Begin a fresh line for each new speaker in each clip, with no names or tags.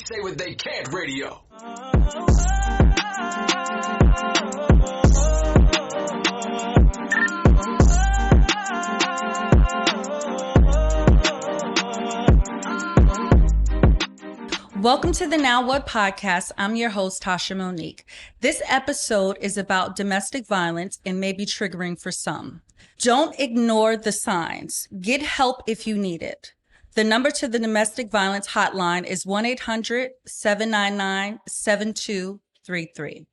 Say What They Can't radio.
Welcome to the Now What podcast. I'm your host, Tasha Monique. This episode is about domestic violence and may be triggering for some. Don't ignore the signs. Get help if you need it. The number to the domestic violence hotline is 1-800-799-7233.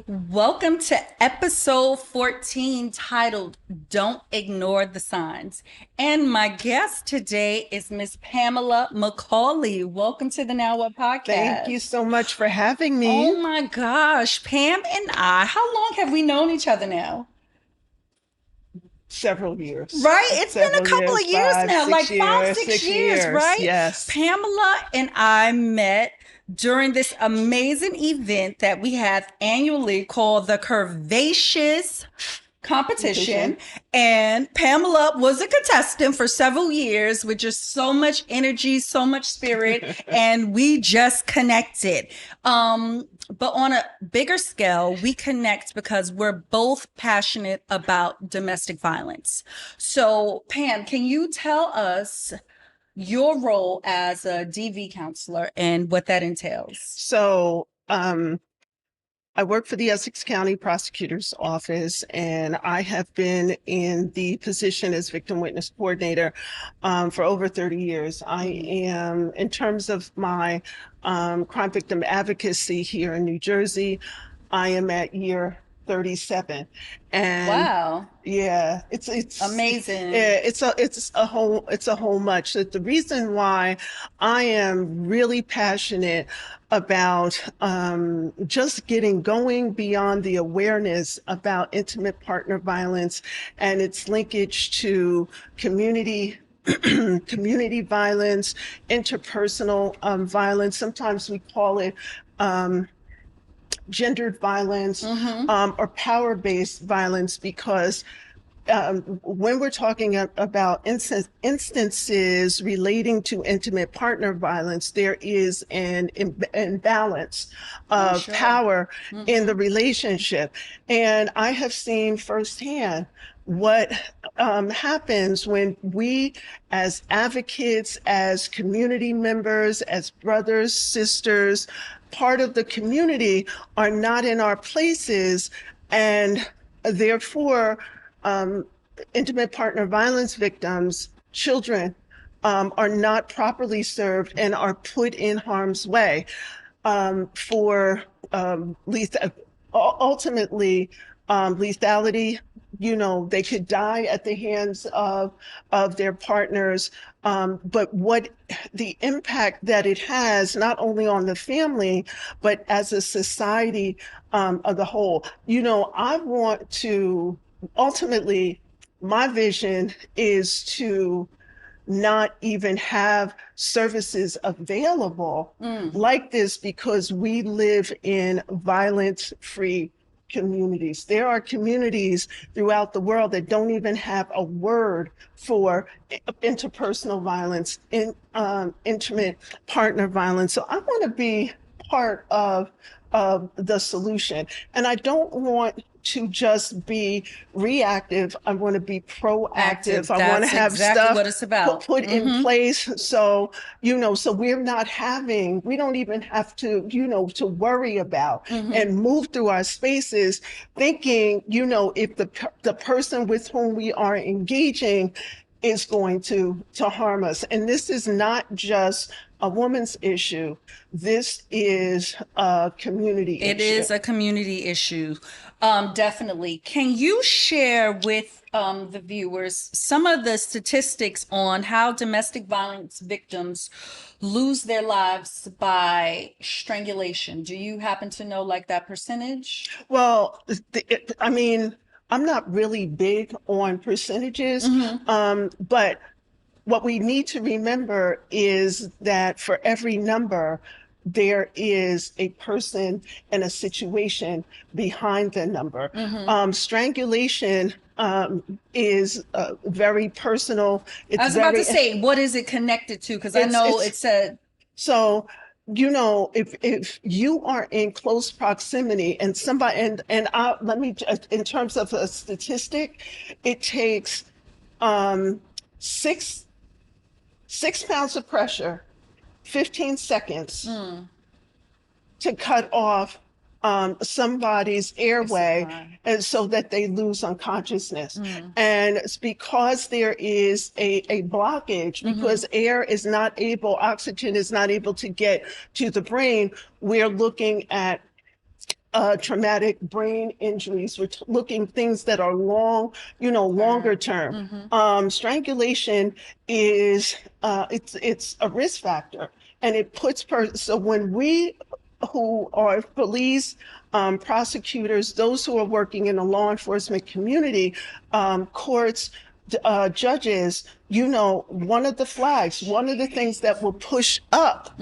Welcome to episode 14 titled Don't Ignore the Signs. And my guest today is Miss Pamela McCauley. Welcome to the Now What podcast.
Thank you so much for having me.
Oh my gosh, Pam and I, how long have we known each other now?
Several years.
Right? It's been a couple of years now, like 5, 6 years, right?
Yes.
Pamela and I met during this amazing event that we have annually called the Curvaceous Competition. And Pamela was a contestant for several years with just so much energy, so much spirit, and we just connected. But on a bigger scale, we connect because we're both passionate about domestic violence. So Pam, can you tell us your role as a DV counselor and what that entails?
So I work for the Essex County Prosecutor's Office, and I have been in the position as victim witness coordinator for over 30 years. I am, in terms of my crime victim advocacy here in New Jersey, I am at year 37. And
wow.
Yeah, it's
amazing.
It's a whole much. The reason why I am really passionate about just going beyond the awareness about intimate partner violence and its linkage to community violence, interpersonal violence. Sometimes we call it gendered violence, or power-based violence, because when we're talking about instances relating to intimate partner violence, there is an imbalance of power in the relationship. And I have seen firsthand what happens when we, as advocates, as community members, as brothers, sisters, part of the community, are not in our places, and therefore intimate partner violence victims, children, are not properly served and are put in harm's way for ultimately lethality. You know, they could die at the hands of their partners, but what the impact that it has, not only on the family, but as a society of the whole. You know, I want to, ultimately, my vision is to not even have services available like this, because we live in violence-free communities. There are communities throughout the world that don't even have a word for interpersonal violence, intimate partner violence. So I want to be part of the solution. And I don't want to just be reactive. I want to be proactive. I want to have stuff
what it's about.
put in place. So, so we don't even have to, to worry about and move through our spaces thinking, if the person with whom we are engaging is going to harm us. And this is not just a woman's issue. This is a community issue.
It is a community issue. Definitely. Can you share with the viewers some of the statistics on how domestic violence victims lose their lives by strangulation? Do you happen to know that percentage?
Well, I'm not really big on percentages, but what we need to remember is that for every number, there is a person and a situation behind the number. Strangulation is very personal.
I
It's
was about to
very,
say, what is it connected to? Because I know it said,
so, if you are in close proximity and somebody, let me, in terms of a statistic, it takes um, six 6 pounds of pressure, 15 seconds to cut off somebody's airway,
supply.
and so that they lose unconsciousness. And it's because there is a blockage, because air is not able, oxygen is not able to get to the brain. We're looking at traumatic brain injuries. We're looking things that are longer term. Strangulation is it's a risk factor, and it puts so when we who are police, prosecutors, those who are working in the law enforcement community, courts, judges, one of the flags, one of the things that will push up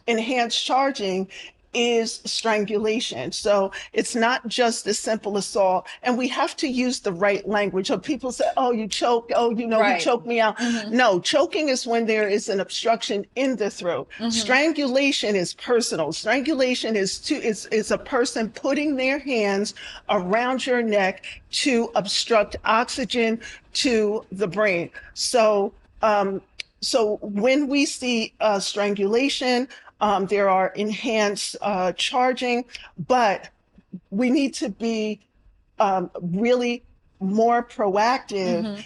enhanced charging is strangulation. So it's not just a simple assault, and we have to use the right language. So people say, "Oh, you choke. Oh, you
Right.
choked me out." No, choking is when there is an obstruction in the throat. Strangulation is personal. Strangulation is a person putting their hands around your neck to obstruct oxygen to the brain. So when we see strangulation, there are enhanced charging, but we need to be really more proactive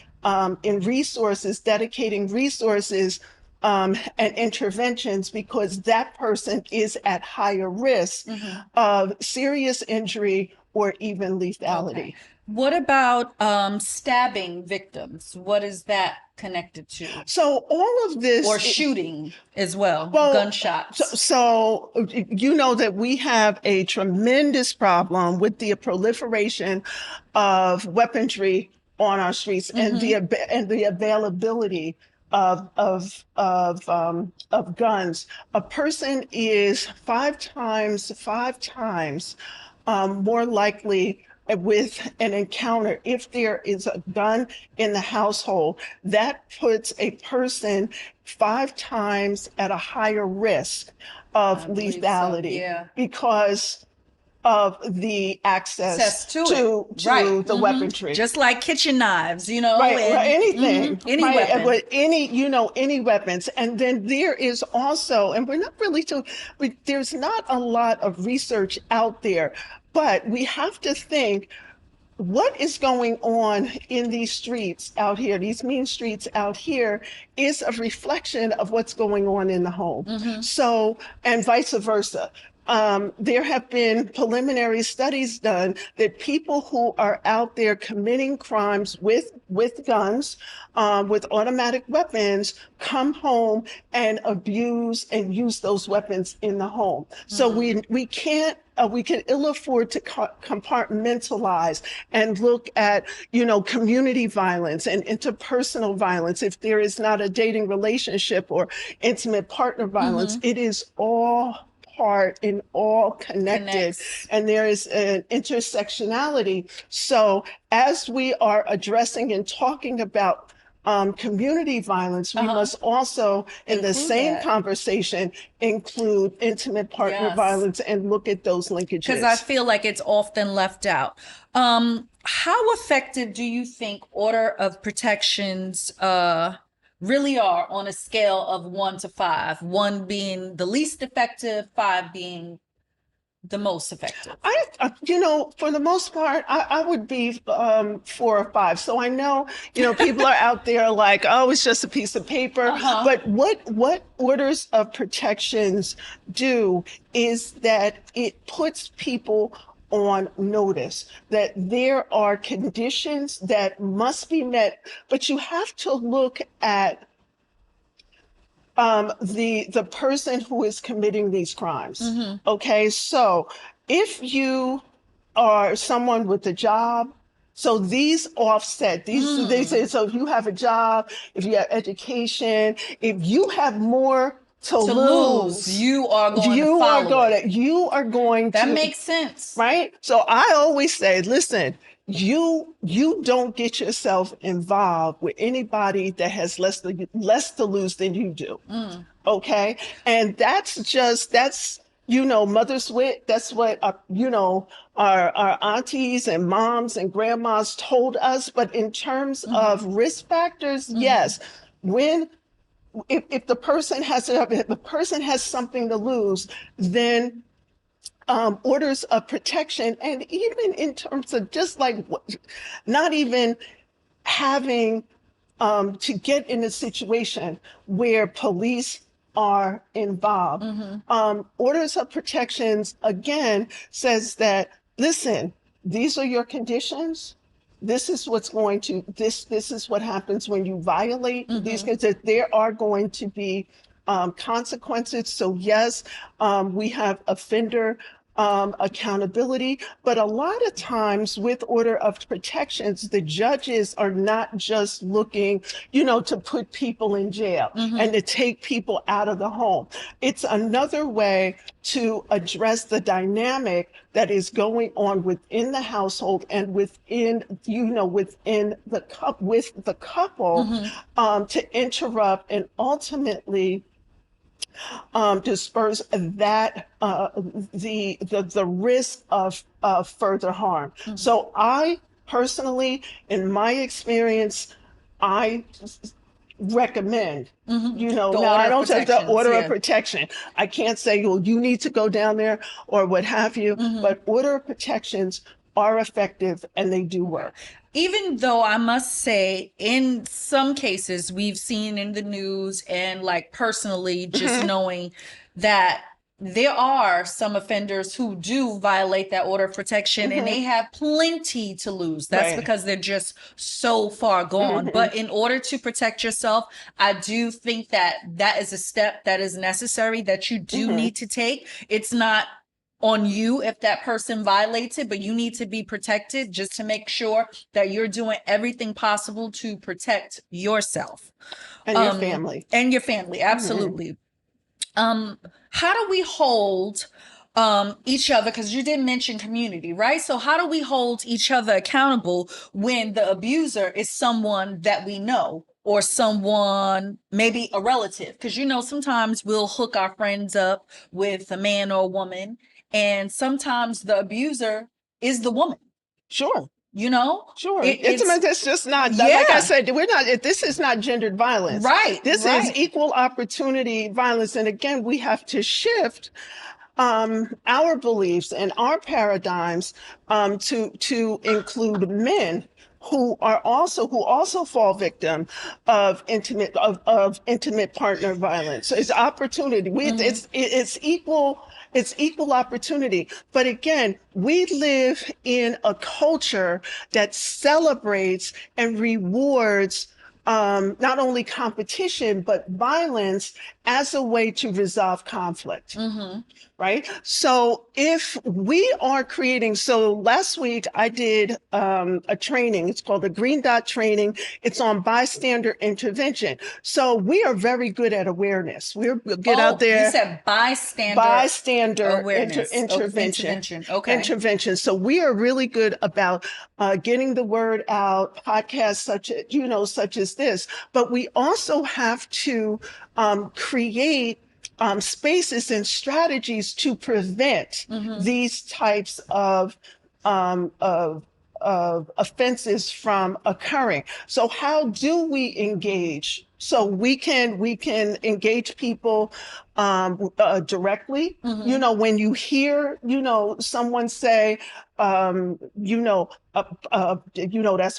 in resources, dedicating resources and interventions, because that person is at higher risk of serious injury or even lethality.
Okay. What about stabbing victims? What is that connected to?
So all of this,
Or shooting as well,
well,
gunshots.
So you know that we have a tremendous problem with the proliferation of weaponry on our streets, and the availability of guns. A person is five times more likely with an encounter if there is a gun in the household. That puts a person 5 times at a higher risk of
I believe so,
lethality,
yeah.
because of the access
To
to
it. Right.
the weaponry.
Just like kitchen knives,
Right,
and
anything,
any
right,
weapon.
but any weapons. And then there is also, and we're not really there's not a lot of research out there, but we have to think, what is going on in these streets out here, these mean streets out here, is a reflection of what's going on in the home. So, and vice versa. There have been preliminary studies done that people who are out there committing crimes with guns, with automatic weapons, come home and abuse and use those weapons in the home. So we can't. We can ill afford to compartmentalize and look at, community violence and interpersonal violence. If there is not a dating relationship or intimate partner violence, it is all part and all connected. And there is an intersectionality. So as we are addressing and talking about community violence, we must also, in the same conversation, include intimate partner violence and look at those linkages.
Because I feel like it's often left out. How effective do you think order of protections really are on a scale of 1 to 5? 1 being the least effective, 5 being the most effective?
For the most part, I would be 4 or 5. So I know, people are out there like, oh, it's just a piece of paper. But what orders of protections do is that it puts people on notice that there are conditions that must be met, but you have to look at the person who is committing these crimes. Okay, so if you are someone with a job, so these offset these. They say, so if you have a job, if you have education, if you have more to lose,
you are going to follow it.
You are going
That
to.
makes sense.
Right? So I always say, listen, you don't get yourself involved with anybody that has less to lose than you do. Okay. And that's mother's wit. That's what our aunties and moms and grandmas told us. But in terms of risk factors, yes, when if the person has something to lose, then orders of protection, and even in terms of just like not even having to get in a situation where police are involved. Orders of protections again says that, listen, these are your conditions. This is this is what happens when you violate these, because there are going to be consequences. So yes, we have offender accountability, but a lot of times with order of protections, the judges are not just looking, to put people in jail and to take people out of the home. It's another way to address the dynamic that is going on within the household and within with the couple, to interrupt and ultimately disperse that the risk of further harm. So I personally, in my experience, I recommend, now I don't say the order of protection. I can't say, well, you need to go down there or what have you, but order of protections are effective and they do work.
Even though I must say, in some cases, we've seen in the news and like personally, just knowing that there are some offenders who do violate that order of protection and they have plenty to lose. That's because they're just so far gone. But in order to protect yourself, I do think that that is a step that is necessary that you do need to take. It's not on you if that person violates it, but you need to be protected just to make sure that you're doing everything possible to protect yourself
and your family.
And your family, absolutely. How do we hold each other, because you did mention community, right? So how do we hold each other accountable when the abuser is someone that we know, or someone, maybe a relative? Because sometimes we'll hook our friends up with a man or a woman, and sometimes the abuser is the woman.
Sure.
Sure.
It's just not, like I said, this is not gendered violence.
Right.
This is equal opportunity violence. And again, we have to shift our beliefs and our paradigms to include men who also fall victim of intimate partner violence. So it's opportunity. It's equal opportunity. But again, we live in a culture that celebrates and rewards not only competition, but violence as a way to resolve conflict. Right? So if we are so last week I did a training. It's called the Green Dot Training. It's on bystander intervention. So we are very good at awareness. We'll get out there.
You said bystander awareness.
Intervention.
Okay.
Intervention. So we are really good about getting the word out, podcasts such as this. But we also have to create spaces and strategies to prevent these types of offenses from occurring. So how do we engage? So we can engage people directly. When you hear someone say, that's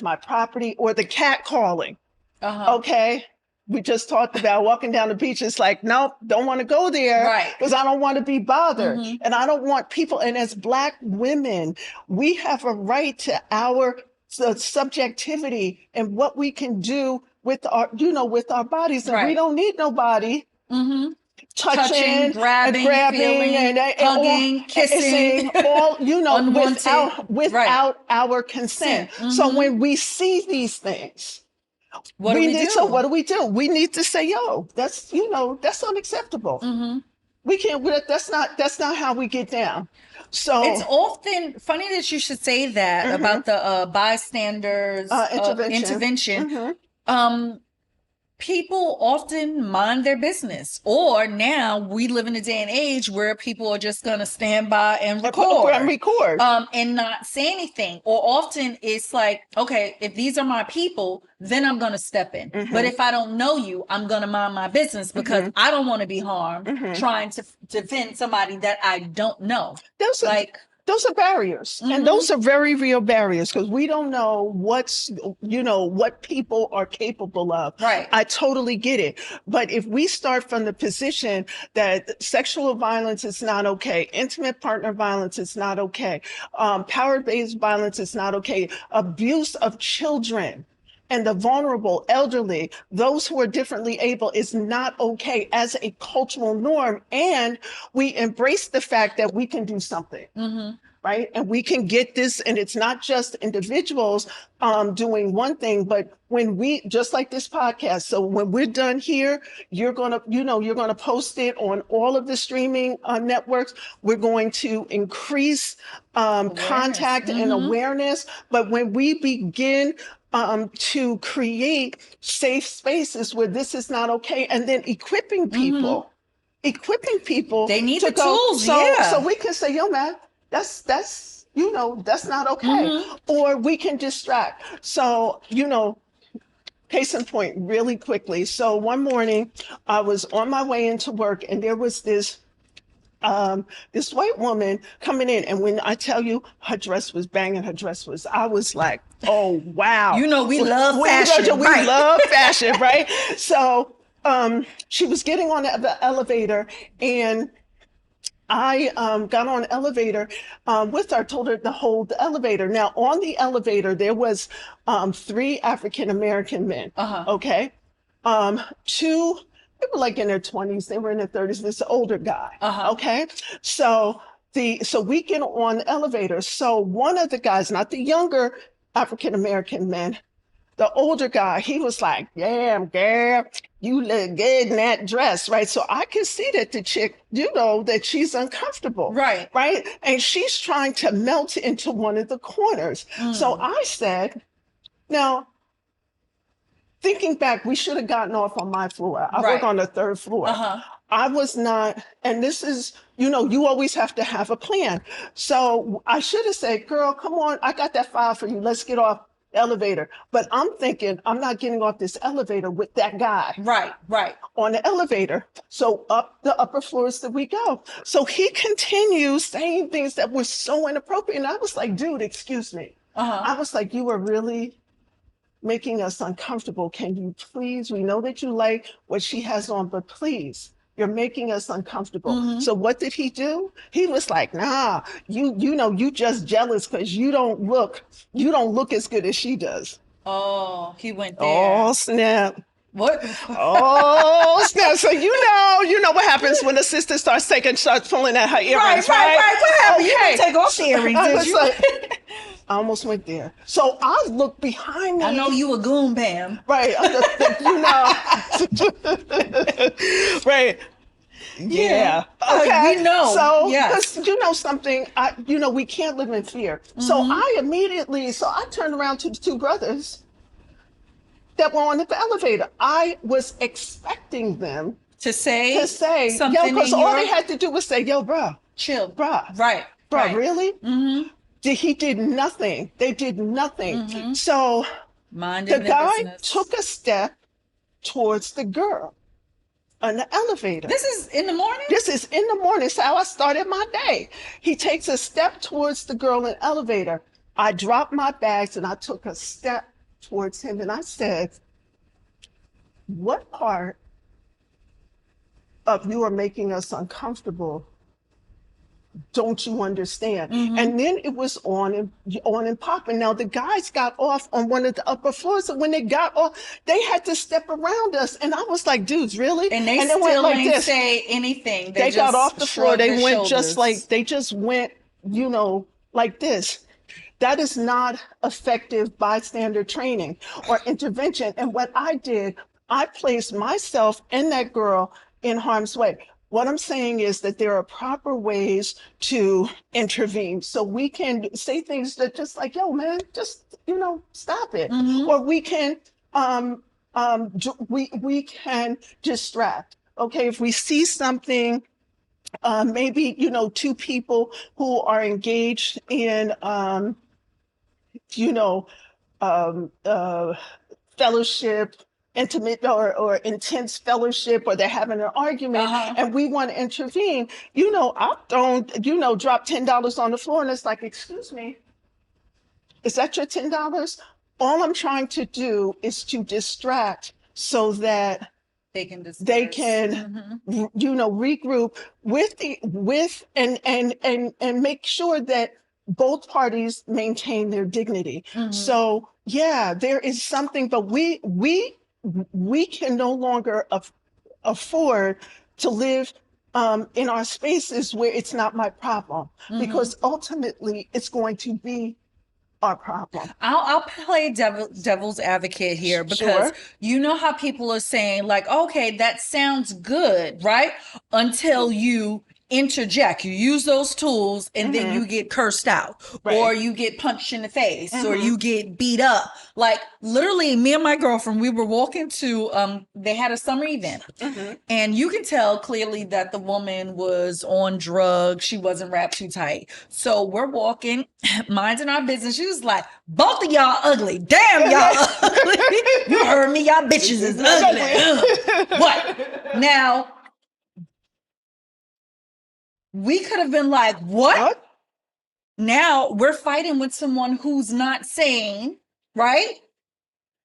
my property, or the cat calling. Okay. We just talked about walking down the beach. It's like, nope, don't want to go there because I don't want to be bothered. And I don't want people. And as Black women, we have a right to our subjectivity and what we can do with our bodies. And we don't need nobody touching,
grabbing, feeling,
and
hugging, kissing,
all without our consent. So when we see these things,
what do we do?
So what do we do? We need to say, yo, that's unacceptable. We can't, that's not how we get down.
It's
So,
often funny that you should say that about the bystanders
intervention.
intervention.
Hmm.
Um, People often mind their business, or now we live in a day and age where people are just going to stand by and
And
record,
record.
and not say anything. Or often it's like, okay, if these are my people, then I'm going to step in. But
Hmm.
if I don't know you, I'm going to mind my business because
Hmm.
I don't want to be harmed
Hmm.
trying to defend somebody that I don't know.
Those are,
Like,
those are barriers, and
mm-hmm,
those are very real barriers because we don't know what people are capable of.
right.
I totally get it, but if we start from the position that sexual violence is not okay, intimate partner violence is not okay, power-based violence is not okay, abuse of children and the vulnerable, elderly, those who are differently able is not okay as a cultural norm. And we embrace the fact that we can do something.
Mm-hmm.
Right. And we can get this. And it's not just individuals doing one thing, but when we, just like this podcast. So when we're done here, you're going to, you're going to post it on all of the streaming networks. We're going to increase
Awareness.
contact and
Mm-hmm.
awareness. But when we begin to create safe spaces where this is not okay, and then
Mm-hmm.
equipping people
They need
to
the
go,
tools,
so
yeah.
we can say, yo, man, that's that's not okay,
Mm-hmm.
or we can distract. So case in point, really quickly. So one morning, I was on my way into work, and there was this white woman coming in, and when I tell you her dress was banging, I was like, oh wow,
You know, we love fashion,
we
right?
love fashion, right? So she was getting on the elevator, and I got on the elevator with her, told her to hold the elevator. Now, on the elevator, there was three African American men,
Uh-huh.
okay? Two, they were like in their 20s, they were in their 30s, this older guy,
Uh-huh.
okay? So we get on the elevator. So one of the guys, not the younger African American men, the older guy, he was like, damn, girl, you look good in that dress, right? So I can see that the chick, that she's uncomfortable,
Right.
right? And she's trying to melt into one of the corners. So
Mm.
I said, now, thinking back, we should have gotten off on my floor. I work
Right.
on the third floor.
Uh-huh.
I was not, and this is, you always have to have a plan. So I should have said, girl, come on, I got that file for you. Let's get off the elevator. But I'm thinking, I'm not getting off this elevator with that guy
Right. Right.
on the elevator. So up the upper floors that we go. So he continues saying things that were so inappropriate. And I was like, dude, excuse me.
Uh-huh.
I was like, you are really making us uncomfortable. Can you please, we know that you like what she has on, but please, you're making us uncomfortable.
Mm-hmm.
So what did he do? He was like, nah, you just jealous because you don't look as good as she does.
Oh, he went there.
Oh, snap.
What?
Oh, snap. So you know what happens when the sister starts pulling at her earrings,
Right. What happened? You
Okay.
didn't take off the earrings,
I
did
was
you?
like, I almost went there. So I looked behind me.
I know you a goon, Pam.
Right. Right. Yeah. Okay.
We know.
So,
Yes.
because something, we can't live in fear. So I turned around to the two brothers that were on the elevator. I was expecting them
To say
yo,
something
because
in
all
your
they had to do was say, yo, bro,
chill.
bruh,
Right.
bruh,
Right.
really?
Mm-hmm.
He did nothing. They did nothing.
Mm-hmm.
So
Minding
the
their
guy
business.
took a step towards the girl on the elevator.
This is in the morning?
This is in the morning. It's how I started my day. He takes a step towards the girl in the elevator. I dropped my bags and I took a step towards him and I said, what part of you are making us uncomfortable don't you understand?
Mm-hmm.
And then it was on and popping. Now the guys got off on one of the upper floors, and when they got off, they had to step around us. And I was like, dudes, really?
And they
still
still
like
ain't
this.
say anything.
They got
just
off the floor.
shrugged
They
their
went
shoulders.
they just went, like this. That is not effective bystander training or intervention. And what I did, I placed myself and that girl in harm's way. What I'm saying is that there are proper ways to intervene. So we can say things that just like, yo, man, just, stop it.
Mm-hmm.
Or we can, we can distract. Okay, if we see something, maybe, two people who are engaged in, you know, uh, fellowship, intimate or intense fellowship, or they're having an argument,
Uh-huh.
and we want to intervene, I don't, drop $10 on the floor, and it's like, excuse me, is that your $10? All I'm trying to do is to distract so that
They can
they
disperse.
can regroup with and make sure that both parties maintain their dignity.
Mm-hmm.
So yeah, there is something, but we can no longer afford to live in our spaces where it's not my problem,
Mm-hmm.
because ultimately it's going to be our problem.
I'll play devil's advocate here, because
Sure.
you know how people are saying, like, okay, that sounds good, right? Until you interject, you use those tools, and then
Mm-hmm.
you get cursed out, or
Right.
you get punched in the face, or
Mm-hmm.
you get beat up. Like, literally, me and my girlfriend, we were walking to they had a summer event,
Mm-hmm.
and you can tell clearly that the woman was on drugs. She wasn't wrapped too tight. So we're walking, minding our business. She was like, both of y'all ugly. Damn, y'all ugly. You heard me. Y'all bitches is ugly. What? Now, we could have been like, what?
What?
Now we're fighting with someone who's not sane, right?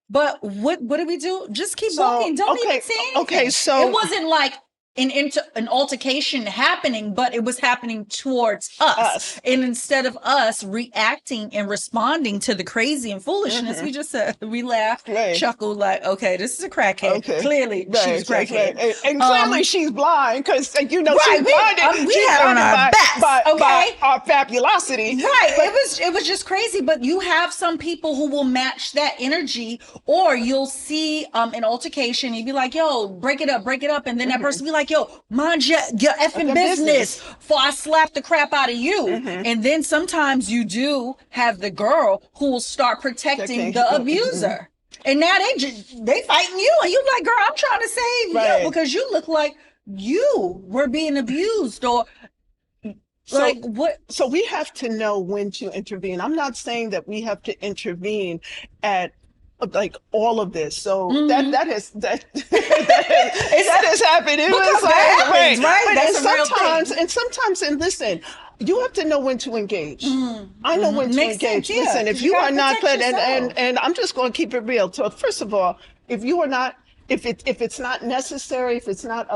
But what did we do? Just keep
So
walking. Don't even
okay,
say
okay,
anything. It
so
wasn't like an altercation happening, but it was happening towards us.
us.
And instead of us reacting and responding to the crazy and foolishness,
Mm-hmm.
we just said, we laughed,
Right.
chuckled, like, okay, this is a crackhead.
Okay.
Clearly, she's a
Right. That's right.
crackhead.
And clearly she's blind, because
Right.
she's blinded.
We
She's
had on
blinded
our
by
backs. Okay.
our fabulosity.
Right.
But
It was just crazy. But you have some people who will match that energy, or you'll see an altercation, you'd be like, yo, break it up, break it up. And then that person be like, yo, mind your effing
the
business
business.
before I slap the crap out of you.
Mm-hmm.
And then sometimes you do have the girl who will start protecting the
Mm-hmm.
abuser. And now they fighting you, and you like, girl, I'm trying to save you
Right.
because you look like you were being abused, or like
So
what.
so we have to know when to intervene. I'm not saying that we have to intervene at like all of this. So
Mhm.
that has happened. It was
Because that
like
happens, right?
but
That's a real thing.
and sometimes and listen, you have to know when to engage. I know when to
Makes sense,
engage.
yeah,
Listen, if
because you
you
got
are
to
not
protect
put
yourself.
and I'm just going to keep it real. So first of all, if you are not if it's not necessary, if it's not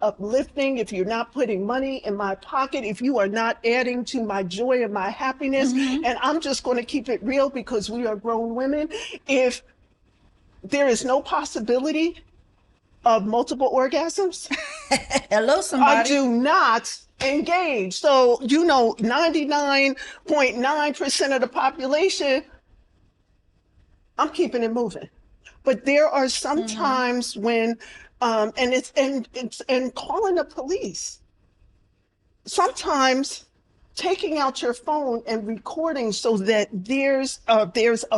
uplifting, if you're not putting money in my pocket, if you are not adding to my joy and my happiness, and I'm just going to keep it real because we are grown women, if there is no possibility of multiple orgasms,
Hello,
I
somebody.
do not engage. So, 99.9% of the population, I'm keeping it moving. But there are some times when, and calling the police. Sometimes taking out your phone and recording so that there's a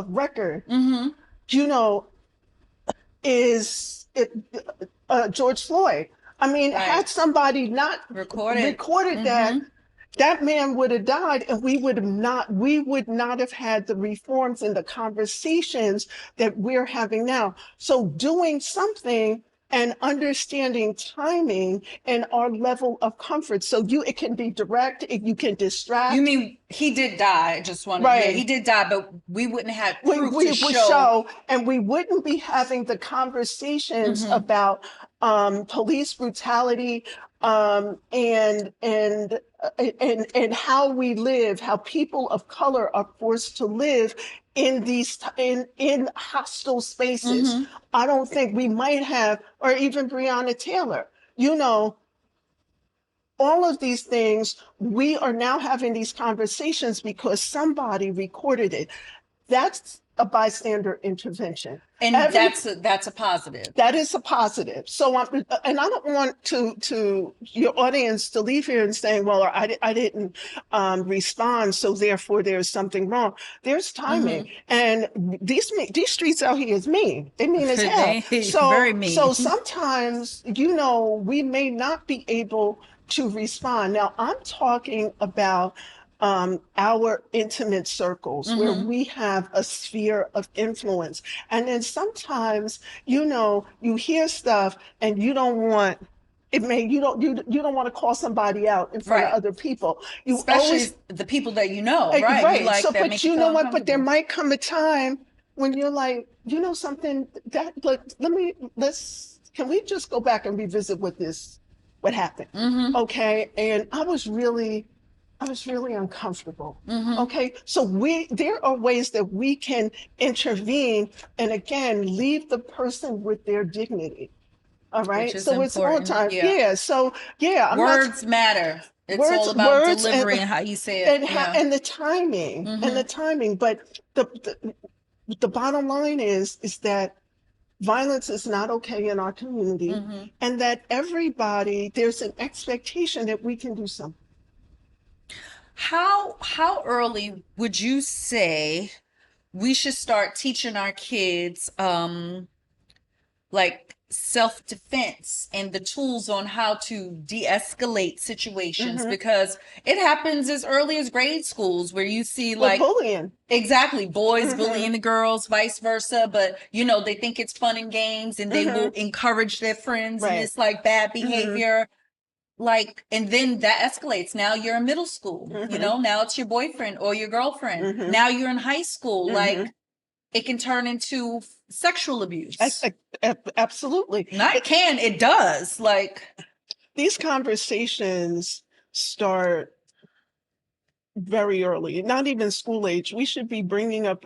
record. You know, is it George Floyd? I mean, had
Right.
somebody not
Recorded.
recorded that, that man would have died, and we would not have had the reforms and the conversations that we're having now. So doing something and understanding timing and our level of comfort, so it can be direct, you can
You
distract.
mean he did die? I just wanted, yeah, he
Right.
did die, but we wouldn't have proof
We
to
would
show.
show, and we wouldn't be having the conversations about police brutality, and how we live, how people of color are forced to live in these in hostile spaces. I don't think we might have, or even Breonna Taylor. You know, all of these things, we are now having these conversations because somebody recorded it. That's a bystander intervention.
And that's a positive.
That is a positive. So, and I don't want to your audience to leave here and saying, "Well, I didn't respond, so therefore there's something wrong." There's timing, and these streets out here is mean. They mean as hell.
Very
So
mean.
sometimes, we may not be able to respond. Now, I'm talking about our intimate circles where we have a sphere of influence. And then sometimes, you hear stuff and you don't want you don't want to call somebody out in front of
Right.
other people. You
Especially
always
the people that you know, right? You
right.
like
So,
that
but
make you
you
feel
know what? But there
uncomfortable.
might come a time when you're like, something that, but can we just go back and revisit what happened? Okay. And I was really uncomfortable. Okay. So there are ways that we can intervene and again, leave the person with their dignity. All
Which
right.
is
So it's all
important.
time.
Yeah.
Yeah. So yeah, I'm not
Words matter. It's all about
words
delivery and how you say it. Yeah.
and the timing and the timing. But the bottom line is that violence is not okay in our community, and that there's an expectation that we can do something.
How early would you say we should start teaching our kids like self-defense and the tools on how to de-escalate situations, because it happens as early as grade schools where you see
With
like
bullying.
exactly boys bullying the girls, vice versa, but they think it's fun and games and they will encourage their friends and
Right.
it's like bad behavior, like, and then that escalates. Now you're in middle school, now it's your boyfriend or your girlfriend. Now you're in high school, like it can turn into sexual abuse.
Absolutely.
It does. Like,
These conversations start very early, not even school age. We should be bringing up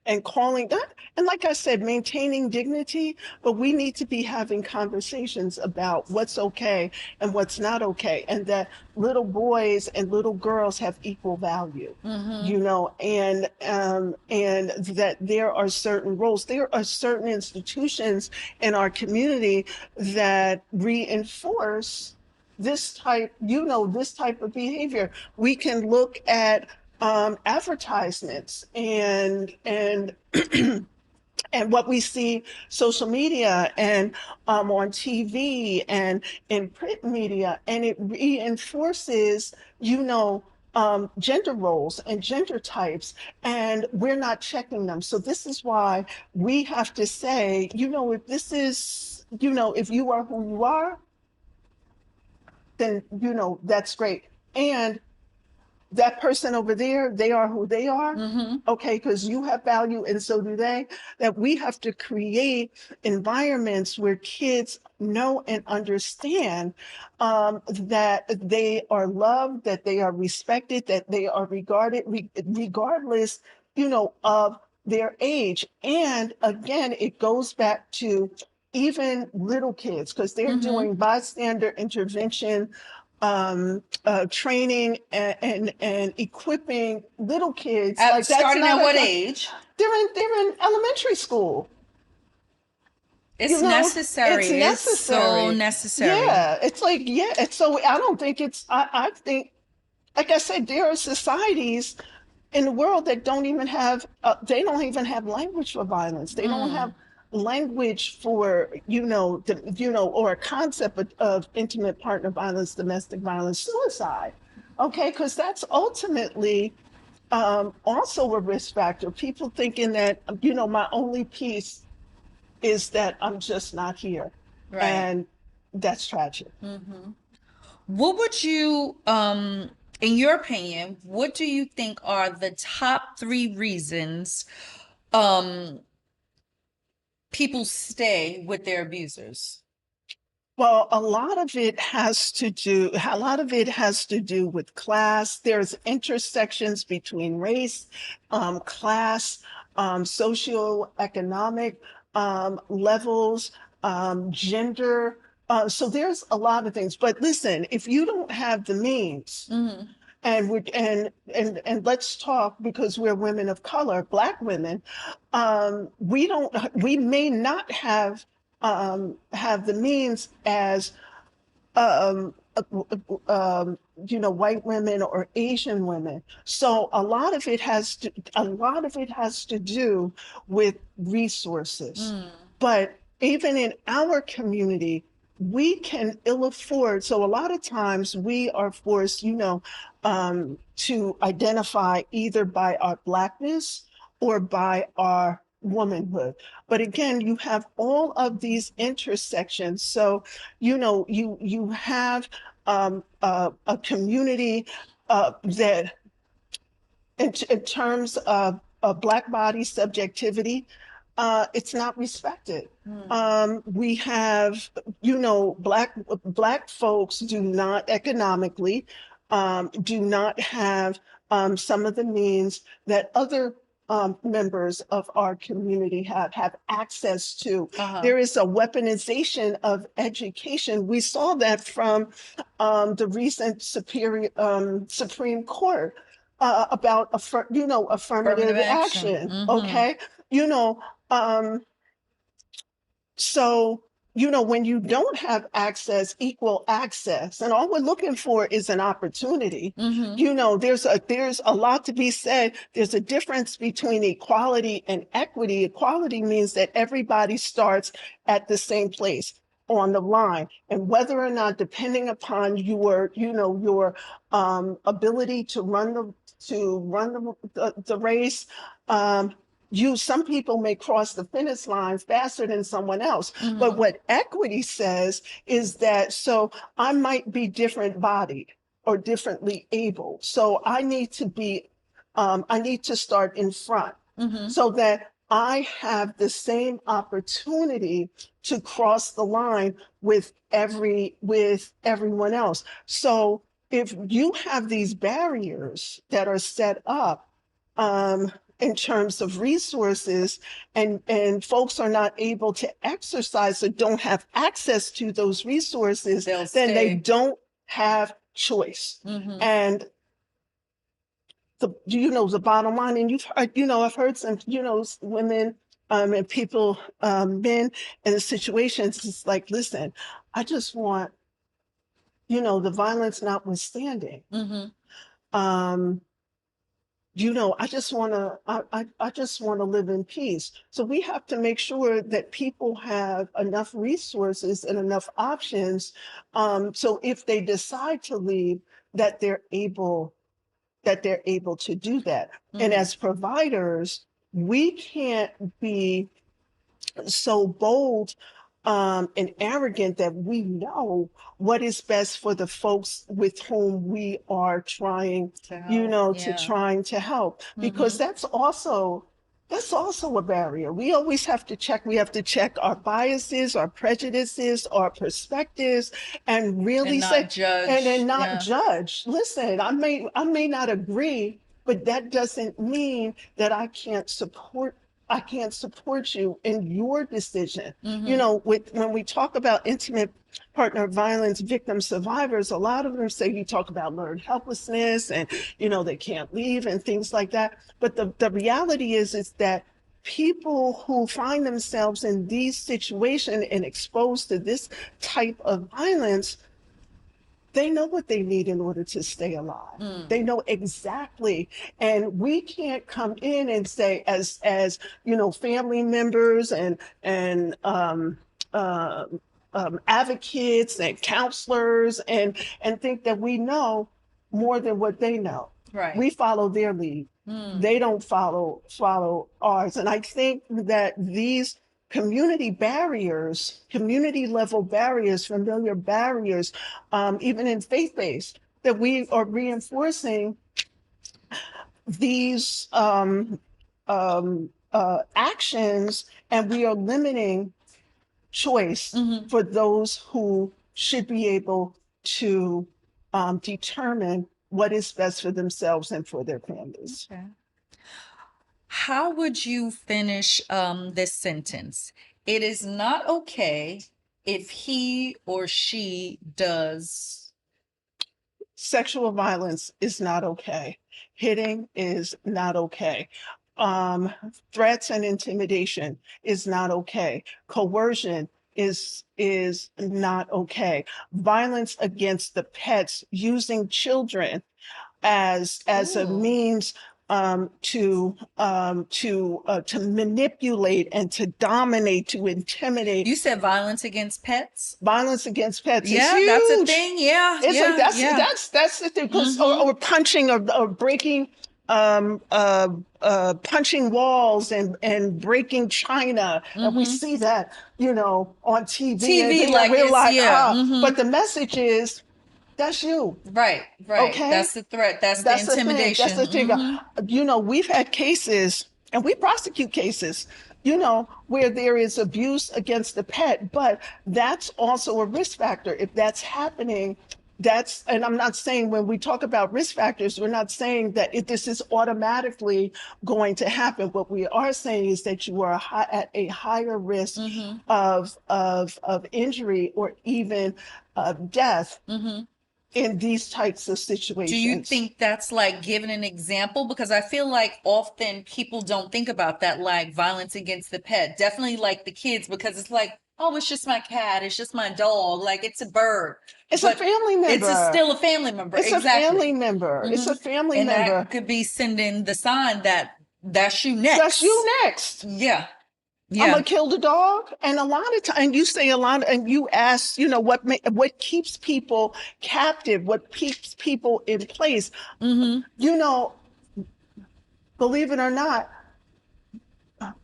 and calling that. And like I said, maintaining dignity, but we need to be having conversations about what's okay and what's not okay. And that little boys and little girls have equal value, and that there are certain roles, there are certain institutions in our community that reinforce this type of behavior. We can look at advertisements and and what we see social media and on TV and in print media, and it reinforces, gender roles and gender types, and we're not checking them. So this is why we have to say, if this is, if you are who you are, then that's great. And that person over there, they are who they are. Okay, because you have value and so do they. That we have to create environments where kids know and understand that they are loved, that they are respected, that they are regarded regardless, of their age. And again, it goes back to even little kids, because they're doing bystander intervention training and equipping little kids. Like, that's
starting
not
at what age?
They're in elementary school.
It's necessary.
It's necessary.
So necessary.
Yeah, it's like, it's so, I don't think I think, like I said, there are societies in the world that don't even have language for violence. They don't have language for or a concept of intimate partner violence, domestic violence, suicide. Okay, because that's ultimately also a risk factor. People thinking that my only peace is that I'm just not here,
Right.
and that's tragic.
What would you, in your opinion, what do you think are the top 3 reasons people stay with their abusers?
Well, a lot of it has to do with class. There's intersections between race, class, socioeconomic levels, gender. So there's a lot of things. But listen, if you don't have the means, And let's talk, because we're women of color, Black women. We may not have the means as white women or Asian women. So a lot of it has to do with resources. But even in our community, we can ill afford. So a lot of times we are forced, to identify either by our Blackness or by our womanhood. But again, you have all of these intersections. So you have a community that in terms of Black body subjectivity, it's not respected. We have, Black folks do not economically, do not have some of the means that other members of our community have access to. There is a weaponization of education. We saw that from the recent Supreme Court about affirmative action. Okay, you know, um, so, when you don't have access, equal access, and all we're looking for is an opportunity, there's a lot to be said. There's a difference between equality and equity. Equality means that everybody starts at the same place on the line, and whether or not, depending upon your ability to run the race, some people may cross the finish line faster than someone else. But what equity says is that, so I might be different bodied or differently able. So I need to start in front so that I have the same opportunity to cross the line with everyone else. So if you have these barriers that are set up, in terms of resources, and folks are not able to exercise or don't have access to those resources, then they don't have choice. And the bottom line, and I've heard some, women and people, men in the situations, it's like, listen, I just want, the violence notwithstanding. I just want to, I just want to live in peace. So we have to make sure that people have enough resources and enough options. So if they decide to leave, that they're able to do that. And as providers, we can't be so bold and arrogant that we know what is best for the folks with whom we are trying to help, because that's also a barrier. We always have to check. We have to check our biases, our prejudices, our perspectives, and really and then not judge. Listen, I may not agree, but that doesn't mean that I can't support you in your decision. When we talk about intimate partner violence victim survivors, a lot of them say, you talk about learned helplessness and, they can't leave and things like that. But the reality is that people who find themselves in these situations and exposed to this type of violence, they know what they need in order to stay alive. They know exactly. And we can't come in and say, as family members and advocates and counselors, and think that we know more than what they know.
Right.
We follow their lead. They don't follow ours. And I think that these community level barriers, familiar barriers, even in faith-based, that we are reinforcing these actions, and we are limiting choice for those who should be able to determine what is best for themselves and for their families.
Okay. How would you finish this sentence? It is not okay if he or she does.
Sexual violence is not okay. Hitting is not okay. Um, Threats and intimidation is not okay. Coercion is not okay. Violence against the pets, using children as a
Ooh.
means to manipulate and to dominate, to intimidate.
You said violence against pets?
Violence against pets is
Yeah, that's a
huge.
thing. Yeah,
It's like
yeah, yeah.
that's the thing, because
Mm-hmm.
or punching or breaking um uh punching walls and breaking china, and we
Mm-hmm.
see that, on TV, and
TV,
then
like
we're
it's,
like,
yeah.
but
Mm-hmm.
the message is, that's you.
Right, right.
Okay,
That's the threat. That's the
that's the thing. That's
intimidation.
the thing.
Mm-hmm.
We've had cases, and we prosecute cases, where there is abuse against the pet, but that's also a risk factor. If that's happening, and I'm not saying, when we talk about risk factors, we're not saying that this is automatically going to happen. What we are saying is that you are at a higher risk
Mm-hmm.
of injury, or even death,
Mm-hmm.
in these types of
Do you
situations.
think that's like giving an example? Because I feel like often people don't think about that, like violence against the pet. Definitely like the kids, because it's like, oh, it's just my cat, it's just my dog, like it's a bird.
It's a
But
family member.
still a family member.
It's a family
Exactly.
member. It's
Hmm.
a family
And
member.
that could be sending the sign that that's you
That's
next.
you next.
Yeah.
I'm
Yeah.
gonna kill the dog. And a lot of time, you say a lot, and you ask, what keeps people captive, what keeps people in place.
Mm-hmm.
You know, Believe it or not,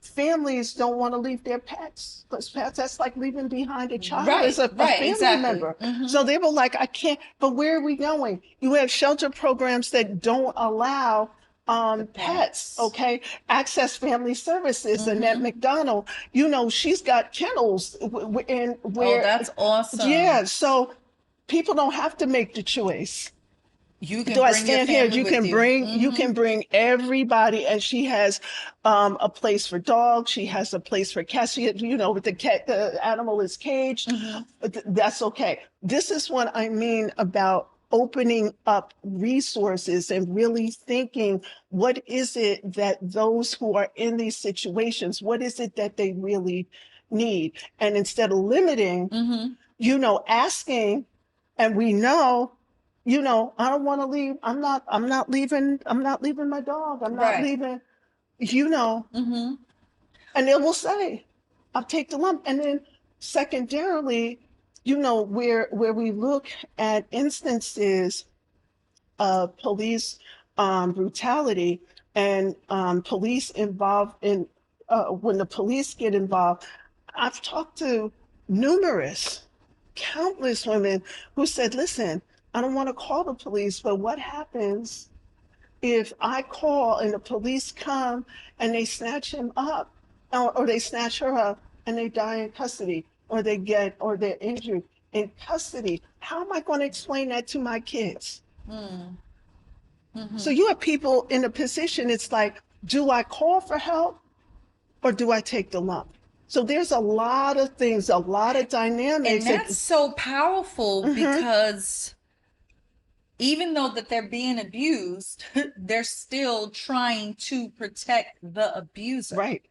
families don't want to leave their pets, because pets, that's like leaving behind a child
Right,
as a
right,
family
exactly.
member.
Mm-hmm.
So they were like, I can't, but where are we going? You have shelter programs that don't allow
The
pets,
pets.
okay? Access Family Services, and
Mm-hmm.
at McDonald, she's got kennels, and
Oh,
where,
that's awesome.
yeah, so people don't have to make the choice.
You can
Do I
bring your
stand here?
family
You
with
can
you.
bring you
Mm-hmm.
can bring everybody, and she has a place for dogs. She has a place for cats. With the cat, the animal is caged.
Mm-hmm.
But that's okay. This is what I mean about opening up resources and really thinking, what is it that those who are in these situations, what is it that they really need? And instead of limiting,
Mm-hmm.
asking, and we know, I don't want to leave. I'm not leaving my dog. I'm not
Right.
leaving, you know,
Mm-hmm.
and they will say, I'll take the lump. And then secondarily, where we look at instances of police brutality, and police involved in, when the police get involved, I've talked to numerous, countless women who said, listen, I don't want to call the police, but what happens if I call and the police come and they snatch him up, or they snatch her up, and they die in custody, or they're injured in custody? How am I going to explain that to my kids? So
Mm-hmm.
you have people in a position, it's like, do I call for help, or do I take the lump? So there's a lot of things, a lot of
And
dynamics that.
that's so powerful,
Mhm.
because even though that they're being abused, they're still trying to protect the abuser,
Right.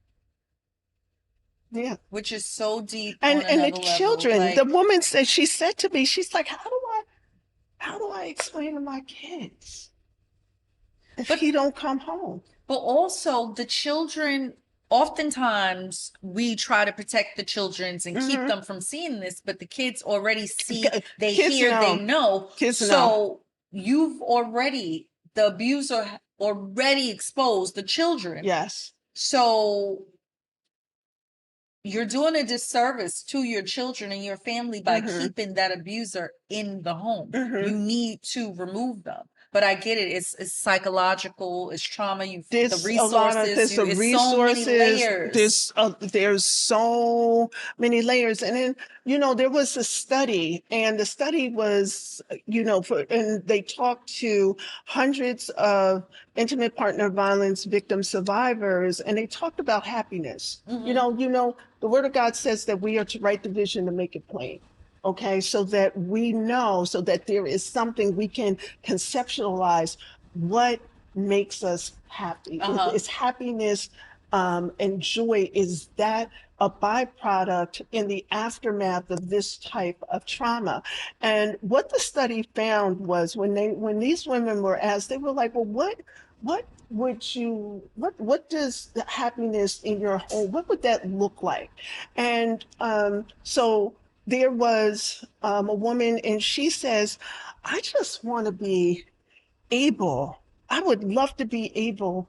Yeah.
which is so deep
And
on
the
another level.
children, the
Like,
woman said, she said to me, she's like, how do I explain to my kids if
but
he don't come home?
But also the children, oftentimes we try to protect the children's and keep
Hmm.
them from seeing this, but the kids already see, they
Kids
hear, they
know.
know.
Kids know.
So the abuser already exposed the children.
Yes.
So you're doing a disservice to your children and your family by
Hmm.
keeping that abuser in the home.
Hmm.
You need to remove them. But I get it. It's psychological. It's trauma. The resources.
There's a
It's so many
resources,
layers.
there's so many layers. And then, there was a study, and the study was, and they talked to hundreds of intimate partner violence victim survivors, and they talked about happiness.
Hmm.
The word of God says that we are to write the vision to make it plain. okay, so that we know, so that there is something we can conceptualize what makes us happy. Is happiness and joy, is that a byproduct in the aftermath of this type of trauma? And what the study found was when these women were asked, they were like, well, what would you what does the happiness in your home, what would that look like? And so there was a woman, and she says, I just want to be able, I would love to be able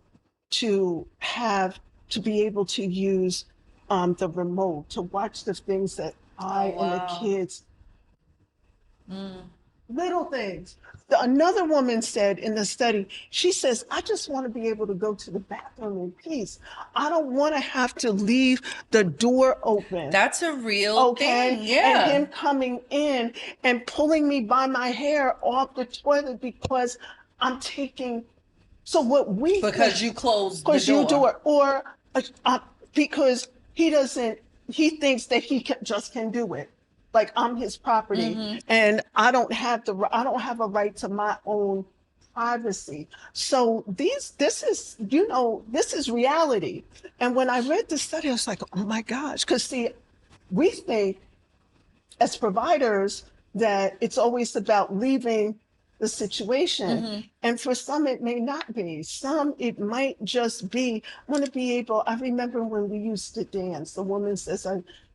to have, to be able to use the remote to watch the things that I and the
Wow.
kids, little things. Another woman said in the study, she says, I just want to be able to go to the bathroom in peace. I don't want to have to leave the door open.
That's a real
Okay.
thing.
And
Yeah.
him coming in and pulling me by my hair off the toilet because I'm taking. So what we
Because
think,
you closed the
because you do
door.
it, or because he doesn't, he thinks that he just can do it. Like I'm his property, and I don't have a right to my own privacy. So this is, this is reality. And when I read the study, I was like, oh my gosh, because see, we think as providers that it's always about leaving the situation. And for some, it may not be. Some, it might just be, I want to be able, I remember when we used to dance, the woman says,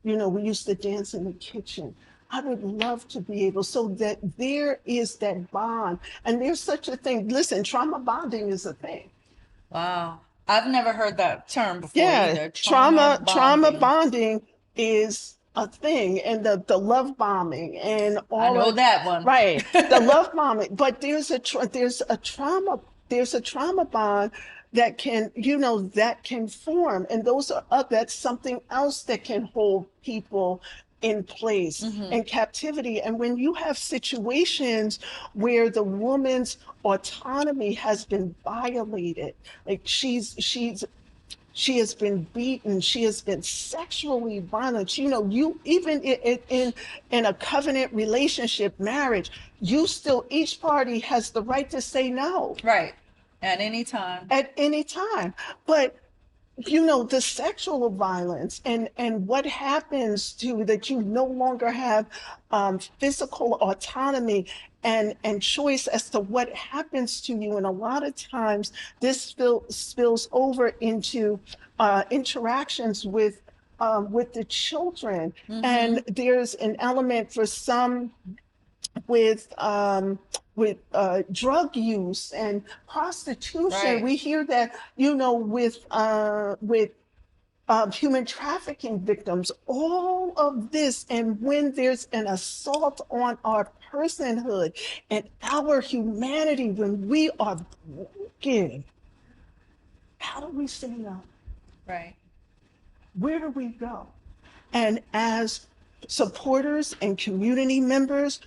we used to dance in the kitchen. I would love to be able, so that there is that bond. And there's such a thing. Listen, trauma bonding is a thing.
Wow. I've never heard that term before
Yeah,
either. Trauma
trauma
bonding.
bonding is a thing, and the love bombing and
I
all
know
of,
that one.
right, the love bombing. But there's a trauma bond that can, that can form, and that's something else that can hold people in place in captivity. And when you have situations where the woman's autonomy has been violated, like she has been beaten, she has been sexually violent, you even in a covenant relationship, marriage, you still, each party has the right to say no
Right. At any time.
at any time. But the sexual violence and what happens to that, you no longer have physical autonomy and choice as to what happens to you. And a lot of times this spills over into interactions with the children. And there's an element for some with drug use and prostitution.
Right.
We hear that, with human trafficking victims, all of this. And when there's an assault on our personhood and our humanity, when we are broken, how do we say no?
Right.
Where do we go? And as supporters and community members,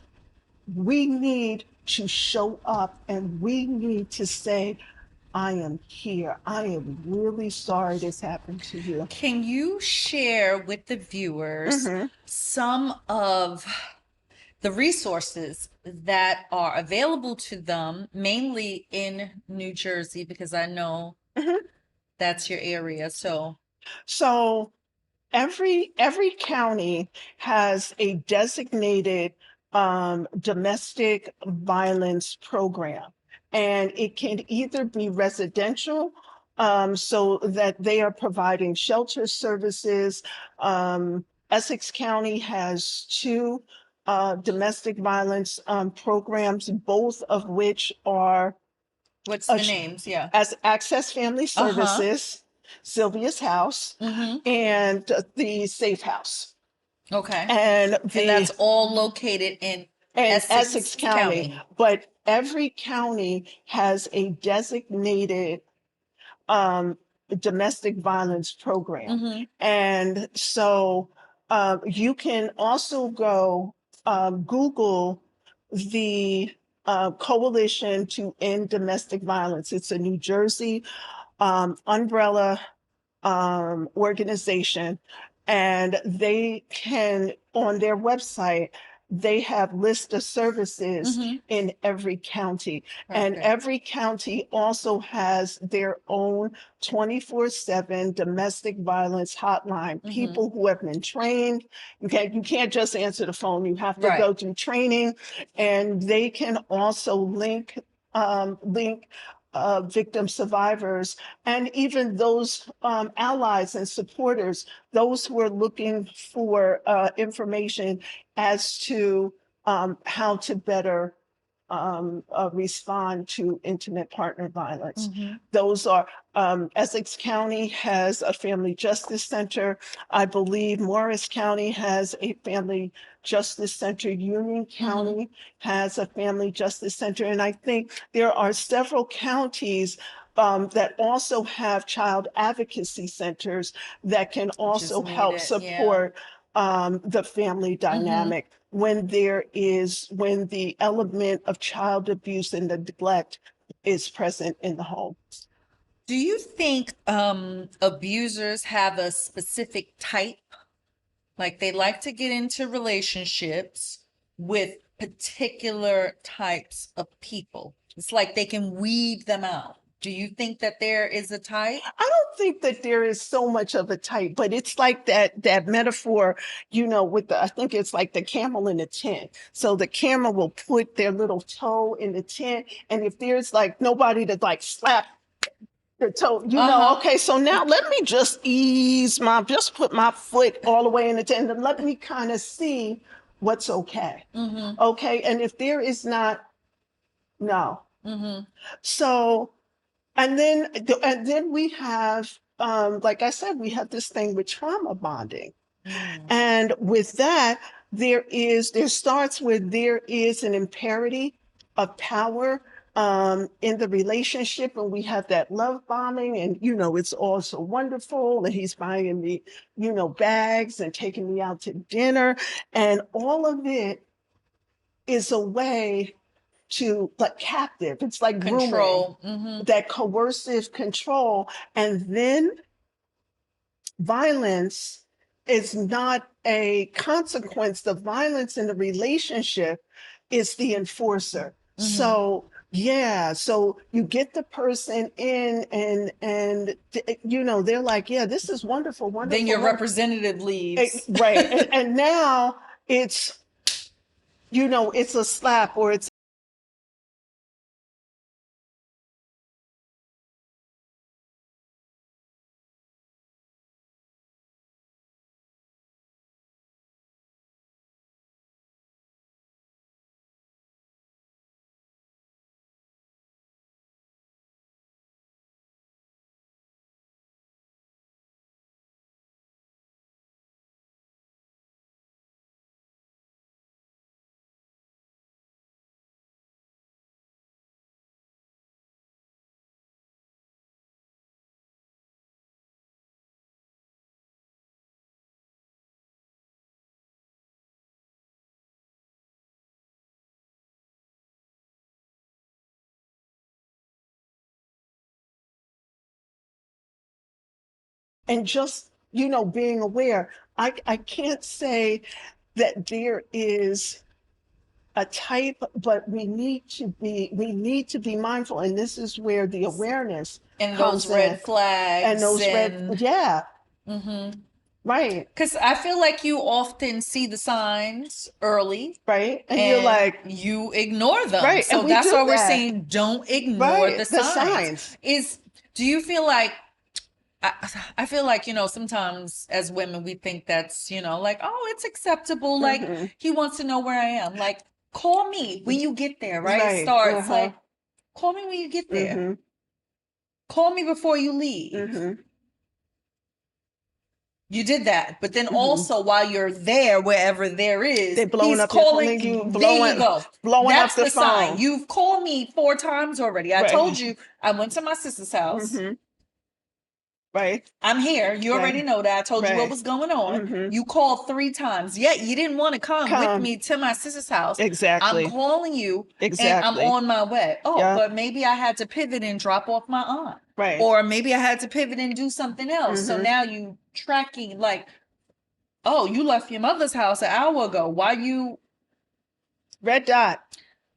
we need to show up, and we need to say, I am here. I am really sorry this happened to you.
Can you share with the viewers some of the resources that are available to them, mainly in New Jersey, because I know that's your area. So
Every county has a designated domestic violence program, and it can either be residential, so that they are providing shelter services. Essex County has two domestic violence programs, both of which are
what's the names? Yeah.
as Access Family
Uh-huh.
Services, Sylvia's House, and the Safe House.
Okay.
And
And that's all located in
Essex
Essex
County.
County.
But every county has a designated um, domestic violence program. And so you can also go Google the Coalition to End Domestic Violence. It's a New Jersey umbrella organization, and they can, on their website, they have list of services
Mm-hmm.
in every county. And
Perfect.
every county also has their own 24/7 domestic violence hotline.
Mm-hmm.
People who have been trained. You can't just answer the phone. You have to
Right.
go through training, and they can also link victim survivors and even those allies and supporters, those who are looking for information as to how to better respond to intimate partner violence.
Mm-hmm.
Those are, Essex County has a family justice center. I believe Morris County has a family justice center. Union County has a family justice center. And I think there are several counties that also have child advocacy centers that can
Which is
also help
needed. Yeah.
support the family dynamic when the element of child abuse and the neglect is present in the home.
Do you think abusers have a specific type? Like they like to get into relationships with particular types of people. It's like they can weed them out. Do you think that there is a type?
I don't think that there is so much of a type, but it's like that metaphor, with I think it's like the camel in the tent. So the camel will put their little toe in the tent, and if there's like nobody to like slap the toe, okay, so now let me just just put my foot all the way in the tent and let me kind of see what's okay. Okay, and if there is not, no. So and then we have, like I said, we have this thing with trauma bonding. And with that, there starts with there is an imparity of power in the relationship, and we have that love bombing, and it's all so wonderful, and he's buying me, bags and taking me out to dinner, and all of it is a way to like captive. It's like grooming,
Control.
that coercive control. And then violence is not a consequence. The violence in the relationship is the enforcer. So yeah, so you get the person in, and they're like, yeah, this is wonderful, wonderful.
Then your
wonderful.
representative leaves.
Right. And now it's it's a slap, or it's and just being aware. I can't say that there is a type, but we need to be mindful, and this is where the awareness
And
comes
those red
in.
flags.
And those yeah. Right.
Because I feel like you often see the signs early.
Right. And you're like,
you ignore them.
Right.
So
And we
that's
do
why we're
that.
saying don't ignore
Right.
the
The
signs.
signs.
Do you feel like, I feel like, sometimes as women, we think that's, like, oh, it's acceptable. Like, he wants to know where I am. Like, call me when you get there, right? It
Right.
starts like, call me when you get there. Call me before you leave. You did that, but then also while you're there, wherever there is,
They're blowing
he's
up
calling
you,
there you go.
blowing
That's
up the phone.
sign. You've called me 4 times already. I
Right.
told you I went to my sister's house.
Right.
I'm here. You already know that. I told you what was going on. You called 3 times. Yet you didn't want to come with me to my sister's house.
Exactly.
I'm calling you and I'm
Exactly.
on my way. Oh,
Yeah.
but maybe I had to pivot and drop off my aunt.
Right.
Or maybe I had to pivot and do something else. So now you tracking like, oh, you left your mother's house an hour ago. Why you
red dot.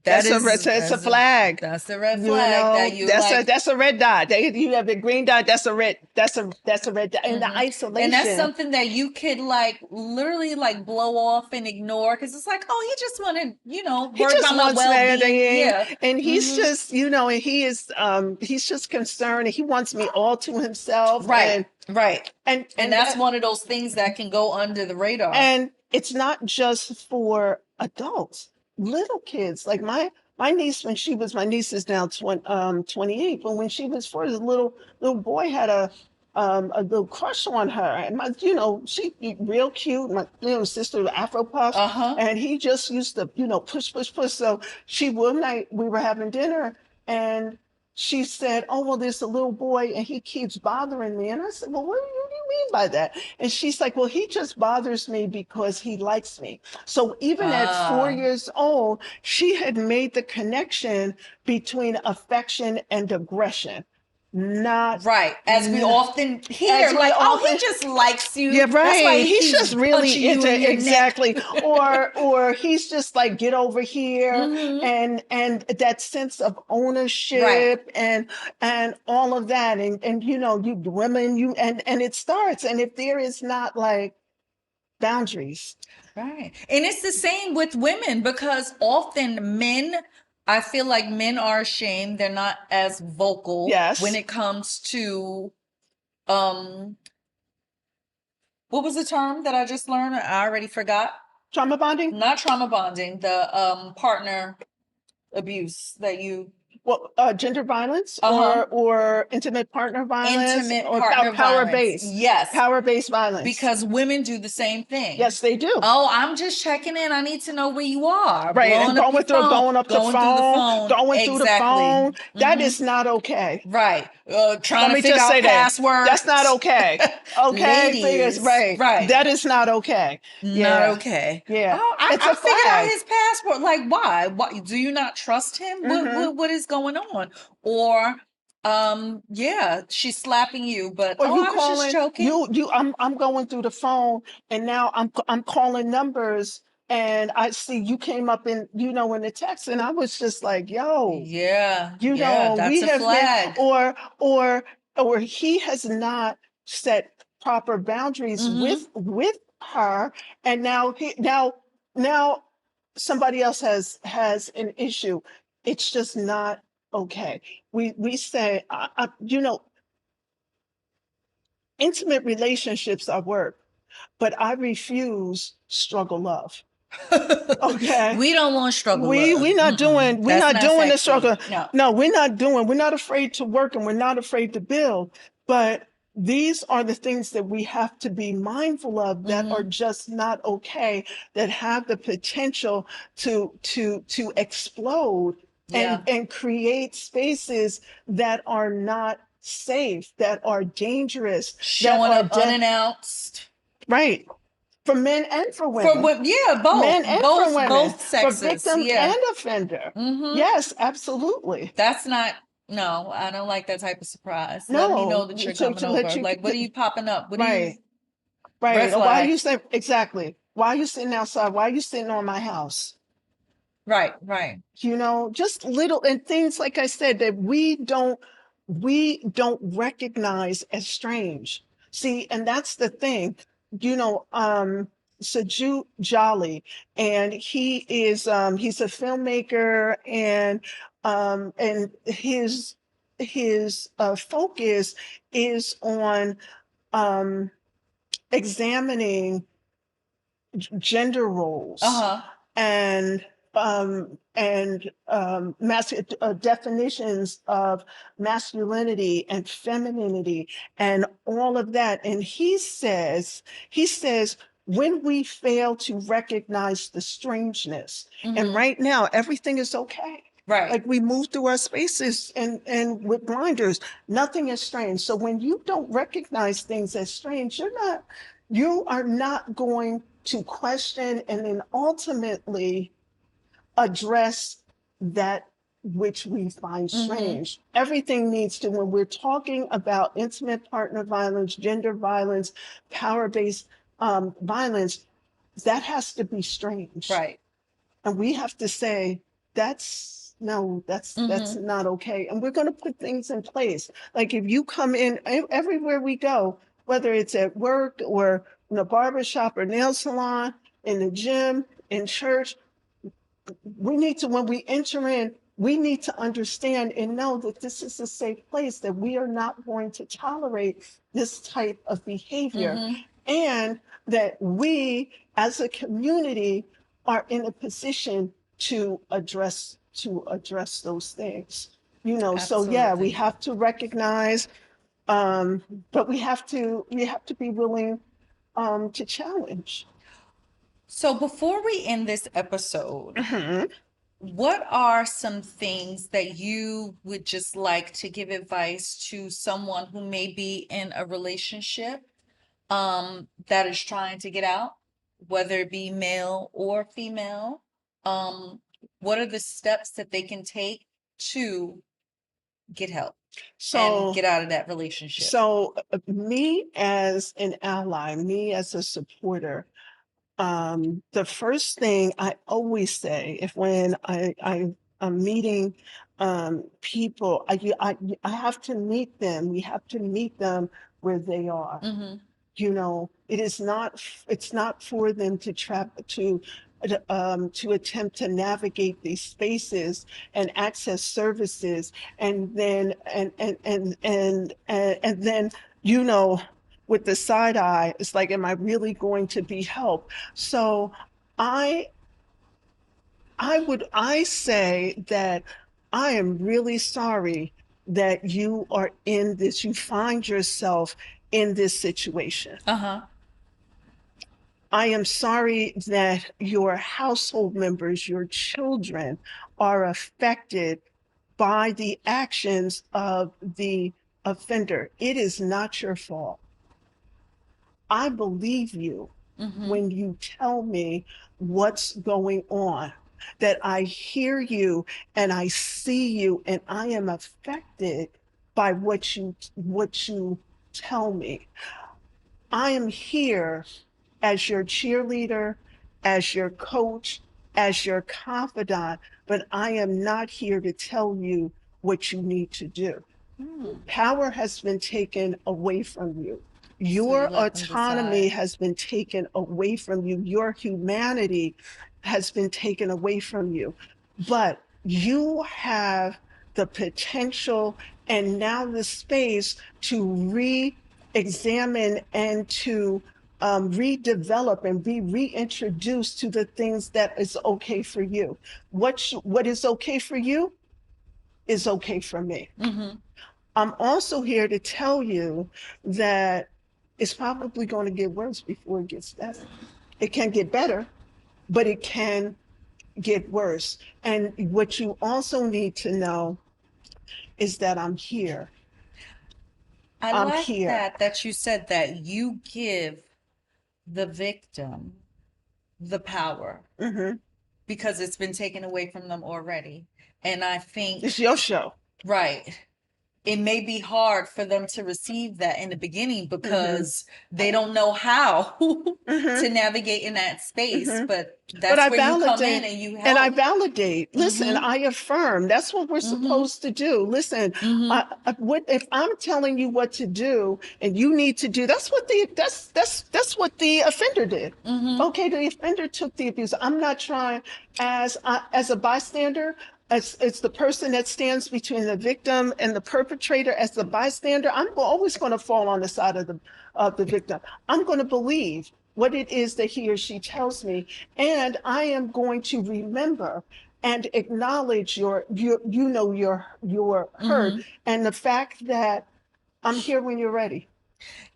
That
That's a
is,
it's a
that's
flag.
that's the red
You
flag that
know,
you like.
that's a red dot. You have the green dot. That's a red dot. And the
And that's
isolation.
something that you could like literally like blow off and ignore because it's like, oh, he just wanted,
He
worried
just
about my
wants
well-being.
marrying,
Yeah.
and he's just, and he's just concerned, and he wants me all to himself,
Right. Right.
and
And
and
that's one of those things that can go under the radar.
and it's not just for adults, little kids. Like my niece, when she was, my niece is now 28, but when she was 4, the little boy had a little crush on her, and she real cute. My sister Afro puffs,
Uh-huh.
and he just used to push push push. So one night we were having dinner, and she said, "Oh, well, there's a little boy and he keeps bothering me." And I said, "Well, what do you mean by that?" And she's like, "Well, he just bothers me because he likes me." So even at 4 years old, she had made the connection between affection and aggression. Not
Right. As we often hear,
as we
like, oh,
often
he just likes you.
Yeah,
That's why
right.
he
He's
keeps
just really
punching you
into
in your neck.
exactly, or he's just like, get over here, and that sense of
Right.
ownership and all of that, and you women, and it starts, and if there is not like boundaries.
Right. And it's the same with women because often I feel like men are ashamed. They're not as vocal when
Yes,
it comes to um what was the term that I just learned? I already forgot.
trauma bonding.
Not trauma bonding, the partner abuse that you
Well, gender violence
uh-huh.
or intimate partner violence
Intimate
or
partner violence.
based
Yes.
power based violence.
Because women do the same thing.
Yes, they do.
Oh, I'm just checking in. I need to know where you are.
Right, and
Blowing up your phone.
going up the
Going through the
phone,
phone.
going through the
Exactly.
phone. That is not okay.
Right. Trying
Let
to
me
figure
just
out
say that. That's not
passwords.
okay. Okay, figures
Ladies.
right.
Right.
That is not okay.
Not
Yeah,
okay.
yeah.
Oh,
It's
I
a
figured out
flag.
his password. Like, why? Why do you not trust him?
Hmm.
What is going on? Or yeah, she's slapping you, but
Or
oh,
you
I was just
calling
joking.
I'm going through the phone, and now I'm calling numbers, and I see you came up in the text, and I was just like, yo,
Yeah, yeah, that's
we
a
have been,
flag.
or he has not set proper boundaries
Mm-hmm.
with her, and now somebody else has an issue. It's just not okay. We say, intimate relationships are work, but I refuse struggle love. Okay.
We don't want struggle
We
love.
not
Mm-mm.
doing we're
That's
not
not
doing the
sexy.
struggle.
No.
No, we're not afraid to work, and we're not afraid to build. But these are the things that we have to be mindful of that are
Mm-hmm.
just not okay, that have the potential to explode
Yeah.
and create spaces that are not safe, that are dangerous, that
Showing
are
up unannounced.
right, for men and for
For
women.
what? Yeah, both,
Men and for women,
both
for
sexes.
victim
Yeah.
and offender.
Mm-hmm.
Yes, absolutely.
That's not. No, I don't like that type of surprise. Let me know
No,
that you're coming
to let
over.
you,
Like, what are you popping up? What are you?
right, right.
Red
Or why are
flag.
you saying, exactly? Why are you sitting outside? Why are you sitting on my house?
Right, right.
Just little and things, like I said, that we don't recognize as strange. See, and that's the thing. Saju Jolly, and he's a filmmaker, and his focus is on um examining gender roles
Uh-huh.
and definitions of masculinity and femininity and all of that. And he says when we fail to recognize the strangeness, and
Mm-hmm.
right now everything is okay.
Right.
Like we move through our spaces and with blinders, nothing is strange. So when you don't recognize things as strange, you are not going to question and then ultimately address that which we find
Mm-hmm.
strange. Everything needs to, when we're talking about intimate partner violence, gender violence, power based violence, that has to be strange.
Right.
And we have to say, that's no, that's
Mm-hmm.
not okay. And we're going to put things in place. Like if you come in everywhere we go, whether it's at work or in a barber shop or nail salon, in the gym, in church, we need to, when we enter in, we need to understand and know that this is a safe place, that we are not going to tolerate this type of behavior.
Mm-hmm.
And that we as a community are in a position to address those things. So yeah, we
Absolutely.
have to recognize, but we have to be willing to challenge.
So before we end this episode,
Mhm.
what are some things that you would just like to give advice to someone who may be in a relationship that is trying to get out, whether it be male or female? Um, what are the steps that they can take to get help and
So
get out of that relationship?
Me as an ally, me as a supporter, the first thing I always say, if when I'm meeting people, I have to meet them. We have to meet them where they are.
Mm-hmm.
It's not for them to to attempt to navigate these spaces and access services, and then you know with the side eye, it's like, am I really going to be helped? So I I say that I am really sorry that you find yourself in this situation.
Uh-huh.
I am sorry that your household members, your children, are affected by the actions of the offender. It is not your fault. I believe you
Mm-hmm.
when you tell me what's going on, that I hear you and I see you and I am affected by what you tell me. I am here as your cheerleader, as your coach, as your confidant, but I am not here to tell you what you need to do.
Hmm.
Power has been taken away from you.
So you
Your
let them
autonomy
decide.
has been taken away from you. Your humanity has been taken away from you. But you have the potential and now the space to re-examine and to redevelop and be reintroduced to the things that is okay for you. What is okay for you is okay for me.
Mm-hmm.
I'm also here to tell you that it's probably going to get worse before it gets better. It can get better, but it can get worse. And what you also need to know is that I'm here.
I
I'm
like
here.
that you said that you give the victim the power
Hmm.
because it's been taken away from them already. And I
It's
think,
your show.
right, it may be hard for them to receive that in the beginning
Hmm.
because they don't know how
Hmm.
to navigate in that space.
Hmm.
But
But
that's
I
where you come in
validate
and you
and I
help.
validate. Listen,
Mm-hmm.
I affirm. That's what we're
Mm-hmm.
supposed to do. Listen,
Mm-hmm.
what if I'm telling you what to do and you need to do? That's what the offender did.
Mm-hmm.
Okay, the offender took the abuse. I'm not trying as a bystander. As the person that stands between the victim and the perpetrator, as the bystander, always going to fall on the side of the victim. I'm going to believe what it is that he or she tells me, and I am going to remember and acknowledge your hurt
Mm-hmm.
and the fact that I'm here when you're ready.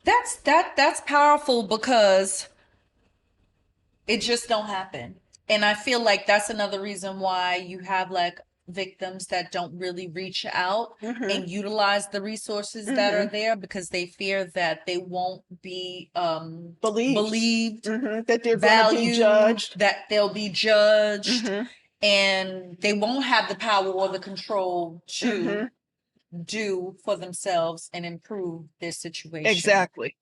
That's powerful because it just don't happen. And I feel like that's another reason why you have like victims that don't really reach out
Hmm.
and utilize the resources that are
Hmm.
there because they fear that they won't be
Believe.
believed,
That they're going to be
valued,
judged.
that they'll be judged,
Hmm.
and they won't have the power or the control to
Hmm.
do for themselves and improve their situation.
Exactly.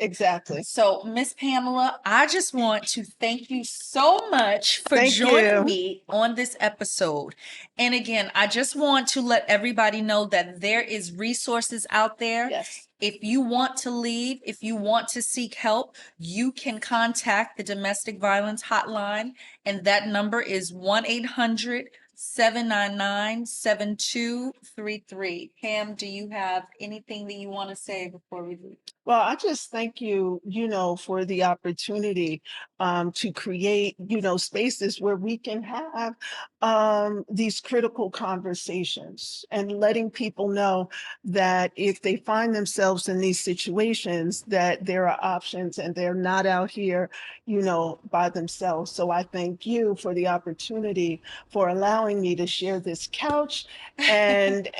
Exactly.
So, Miss Pamela, I just want to thank you so much for
Thank
joining
you.
me on this episode. And again, I just want to let everybody know that there is resources out there.
Yes.
If you want to leave, if you want to seek help, you can contact the domestic violence hotline, and that number is 1-800-799-7233. Pam, do you have anything that you want to say before we leave?
Well, I just thank you, for the opportunity to create, spaces where we can have these critical conversations and letting people know that if they find themselves in these situations, that there are options and they're not out here, by themselves. So I thank you for the opportunity for allowing me to share this couch and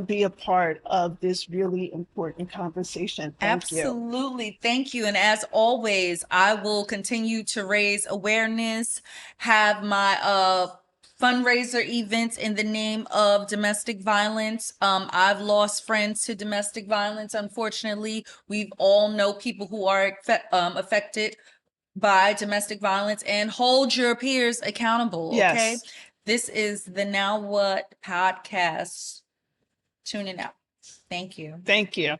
be a part of this really important conversation. Thank you.
Absolutely. Thank you. And as always, I will continue to raise awareness, have my fundraiser events in the name of domestic violence. I've lost friends to domestic violence. Unfortunately, we've all know people who are affected by domestic violence, and hold your peers accountable. Okay.
Yes.
This is the Now What podcast. Tuning out. Thank you.
Thank you.